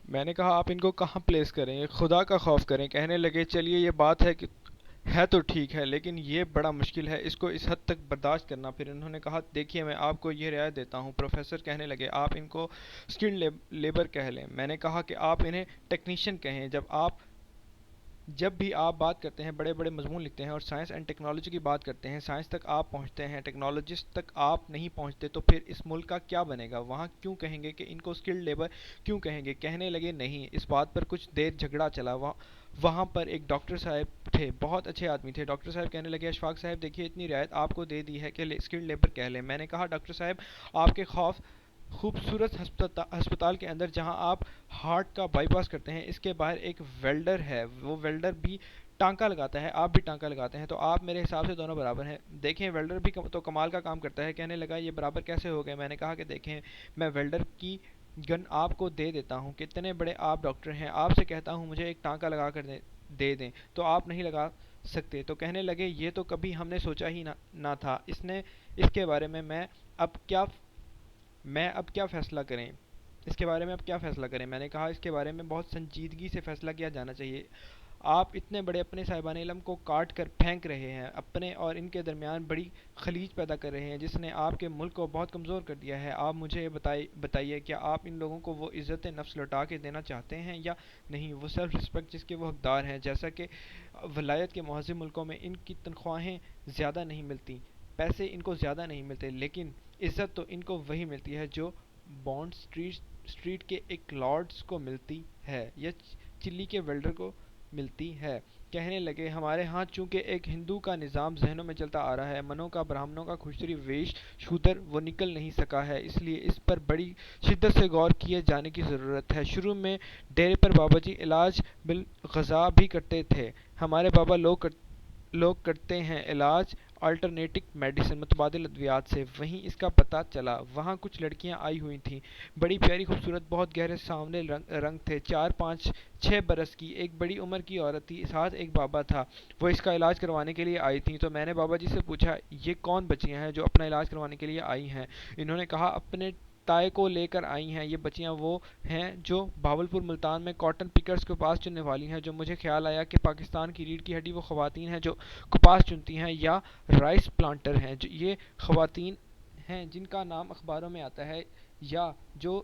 میں نے کہا آپ ان کو کہاں پلیس کریں، خدا کا خوف کریں. کہنے لگے چلیے یہ بات ہے کہ ہے تو ٹھیک ہے لیکن یہ بڑا مشکل ہے اس کو اس حد تک برداشت کرنا. پھر انہوں نے کہا دیکھیے میں آپ کو یہ رعایت دیتا ہوں. پروفیسر کہنے لگے آپ ان کو اسکلڈ لیبر کہہ لیں. میں نے کہا کہ آپ انہیں ٹیکنیشین کہیں. جب بھی آپ بات کرتے ہیں بڑے بڑے مضمون لکھتے ہیں اور سائنس اینڈ ٹیکنالوجی کی بات کرتے ہیں، سائنس تک آپ پہنچتے ہیں، ٹیکنالوجسٹ تک آپ نہیں پہنچتے، تو پھر اس ملک کا کیا بنے گا؟ وہاں کیوں کہیں گے کہ ان کو اسکلڈ لیبر کیوں کہیں گے؟ کہنے لگے نہیں. اس بات پر کچھ دیر جھگڑا چلا. وہاں پر ایک ڈاکٹر صاحب تھے، بہت اچھے آدمی تھے. ڈاکٹر صاحب کہنے لگے اشفاق صاحب دیکھیے اتنی رعایت آپ کو دے دی ہے کہ اسکلڈ لیبر کہہ لیں. میں نے کہا ڈاکٹر صاحب آپ کے خوف خوبصورت ہسپتال کے اندر جہاں آپ ہارٹ کا بائی پاس کرتے ہیں اس کے باہر ایک ویلڈر ہے، وہ ویلڈر بھی ٹانکا لگاتا ہے، آپ بھی ٹانکا لگاتے ہیں، تو آپ میرے حساب سے دونوں برابر ہیں. دیکھیں ویلڈر بھی تو کمال کا کام کرتا ہے. کہنے لگا یہ برابر کیسے ہو گئے؟ میں نے کہا کہ دیکھیں میں ویلڈر کی گن آپ کو دے دیتا ہوں. کتنے بڑے آپ ڈاکٹر ہیں، آپ سے کہتا ہوں مجھے ایک ٹانکا لگا کر دے دیں تو آپ نہیں لگا سکتے. تو کہنے لگے یہ تو کبھی ہم نے سوچا ہی نہ تھا. اس کے بارے میں اب کیا فیصلہ کریں؟ اس کے بارے میں اب کیا فیصلہ کریں؟ میں نے کہا اس کے بارے میں بہت سنجیدگی سے فیصلہ کیا جانا چاہیے. آپ اتنے بڑے اپنے صاحبان علم کو کاٹ کر پھینک رہے ہیں، اپنے اور ان کے درمیان بڑی خلیج پیدا کر رہے ہیں جس نے آپ کے ملک کو بہت کمزور کر دیا ہے. آپ مجھے یہ بتائیے کیا آپ ان لوگوں کو وہ عزت نفس لوٹا کے دینا چاہتے ہیں یا نہیں؟ وہ سیلف رسپیکٹ جس کے وہ حقدار ہیں، جیسا کہ ولایت کے مہذب ملکوں میں ان کی تنخواہیں زیادہ نہیں ملتی، پیسے ان کو زیادہ نہیں ملتے، لیکن عزت تو ان کو وہی ملتی ہے جو بانڈ اسٹریٹ کے ایک لارڈز کو ملتی ہے یا چلی کے ویلڈر کو ملتی ہے. کہنے لگے ہمارے ہاں چونکہ ایک ہندو کا نظام ذہنوں میں چلتا آ رہا ہے، منوں کا برہمنوں کا کھچڑی ویش شودر وہ نکل نہیں سکا ہے، اس لیے اس پر بڑی شدت سے غور کیے جانے کی ضرورت ہے. شروع میں ڈیرے پر بابا جی علاج بالغذا بھی کرتے تھے. ہمارے بابا لوگ کرتے ہیں علاج آلٹرنیٹک میڈیسن متبادل ادویات سے. وہیں اس کا پتہ چلا. وہاں کچھ لڑکیاں آئی ہوئی تھیں، بڑی پیاری خوبصورت، بہت گہرے سامنے رنگ تھے، 4 5 6 برس کی. ایک بڑی عمر کی عورت تھی، ساتھ ایک بابا تھا. وہ اس کا علاج کروانے کے لیے آئی تھیں. تو میں نے بابا جی سے پوچھا یہ کون بچیاں ہیں جو اپنا علاج کروانے کے لیے آئی ہیں؟ انہوں نے کہا اپنے تائے کو لے کر آئی ہیں. یہ بچیاں وہ ہیں جو بھاولپور ملتان میں کاٹن پکرز کے پاس چننے والی ہیں. جو مجھے خیال آیا کہ پاکستان کی ریڑھ کی ہڈی وہ خواتین ہیں جو کپاس چنتی ہیں یا رائس پلانٹر ہیں. یہ خواتین ہیں جن کا نام اخباروں میں آتا ہے یا جو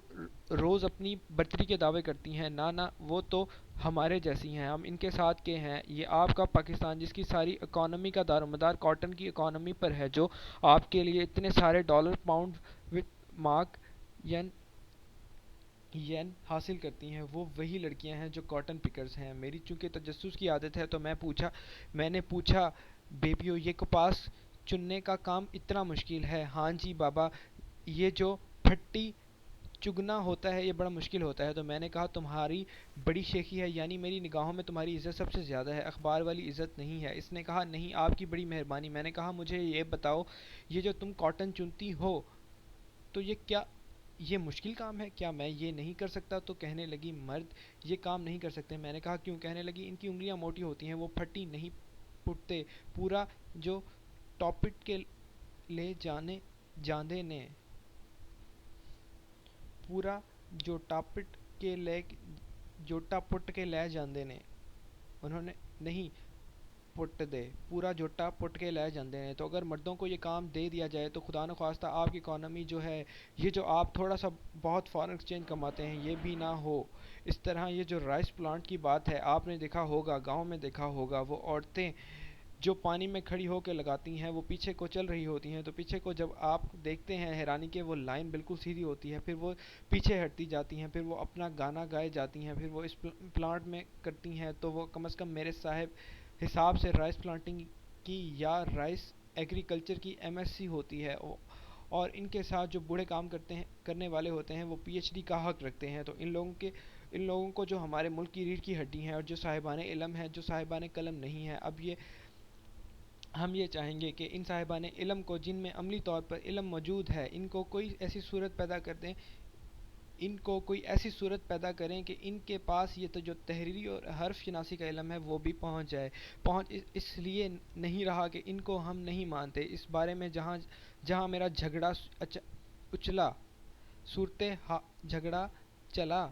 روز اپنی برتری کے دعوے کرتی ہیں. نہ وہ تو ہمارے جیسی ہیں، ہم ان کے ساتھ کے ہیں. یہ آپ کا پاکستان جس کی ساری اکانومی کا دار و مدار کاٹن کی اکانومی پر ہے، جو آپ کے لیے اتنے سارے ڈالر پاؤنڈ مارک ین حاصل کرتی ہیں، وہ وہی لڑکیاں ہیں جو کاٹن پکرز ہیں. میری چونکہ تجسس کی عادت ہے تو میں نے پوچھا بیبیو یہ کپاس چننے کا کام اتنا مشکل ہے؟ ہاں جی بابا، یہ جو پھٹی چگنا ہوتا ہے یہ بڑا مشکل ہوتا ہے. تو میں نے کہا تمہاری بڑی شیخی ہے، یعنی میری نگاہوں میں تمہاری عزت سب سے زیادہ ہے، اخبار والی عزت نہیں ہے. اس نے کہا نہیں آپ کی بڑی مہربانی. میں نے کہا مجھے یہ بتاؤ یہ جو تم کاٹن چنتی ہو تو یہ مشکل کام ہے، کیا میں یہ نہیں کر سکتا؟ تو کہنے لگی مرد یہ کام نہیں کر سکتے. میں نے کہا کیوں؟ کہنے لگی ان کی انگلیاں موٹی ہوتی ہیں، وہ پھٹی نہیں پٹتے. پورا جو ٹاپٹ کے لے جاندے نے پورا جو ٹاپٹ کے لے جوٹا پٹ کے لے جاندے نے انہوں نے نہیں پٹ دے پورا جوٹا پٹ کے لے جاندے ہیں. تو اگر مردوں کو یہ کام دے دیا جائے تو خدا نخواستہ آپ کی اکانومی جو ہے، یہ جو آپ تھوڑا سا بہت فارن ایکسچینج کماتے ہیں یہ بھی نہ ہو. اس طرح یہ جو رائس پلانٹ کی بات ہے آپ نے دیکھا ہوگا، گاؤں میں دیکھا ہوگا، وہ عورتیں جو پانی میں کھڑی ہو کے لگاتی ہیں وہ پیچھے کو چل رہی ہوتی ہیں. تو پیچھے کو جب آپ دیکھتے ہیں حیرانی کے وہ لائن بالکل سیدھی ہوتی ہے، پھر وہ پیچھے ہٹتی جاتی ہیں، پھر وہ اپنا گانا گائے جاتی ہیں، پھر وہ اس پلانٹ میں کرتی ہیں. تو وہ کم از کم میرے صاحب حساب سے رائس پلانٹنگ کی یا رائس ایگریکلچر کی ایم ایس سی ہوتی ہے. اور ان کے ساتھ جو بوڑھے کام کرنے والے ہوتے ہیں وہ پی ایچ ڈی کا حق رکھتے ہیں. تو ان لوگوں کو جو ہمارے ملک کی ریڑھ کی ہڈی ہیں اور جو صاحبان علم ہیں، جو صاحبان قلم نہیں ہیں، اب ہم یہ چاہیں گے کہ ان صاحبان علم کو جن میں عملی طور پر علم موجود ہے ان کو کوئی ایسی صورت پیدا کر دیں، ان کو کوئی ایسی صورت پیدا کریں کہ ان کے پاس یہ تو جو تحریری اور حرف شناسی کا علم ہے وہ بھی پہنچ جائے. اس لیے نہیں رہا کہ ان کو ہم نہیں مانتے. اس بارے میں جہاں میرا جھگڑا اچلا جھگڑا چلا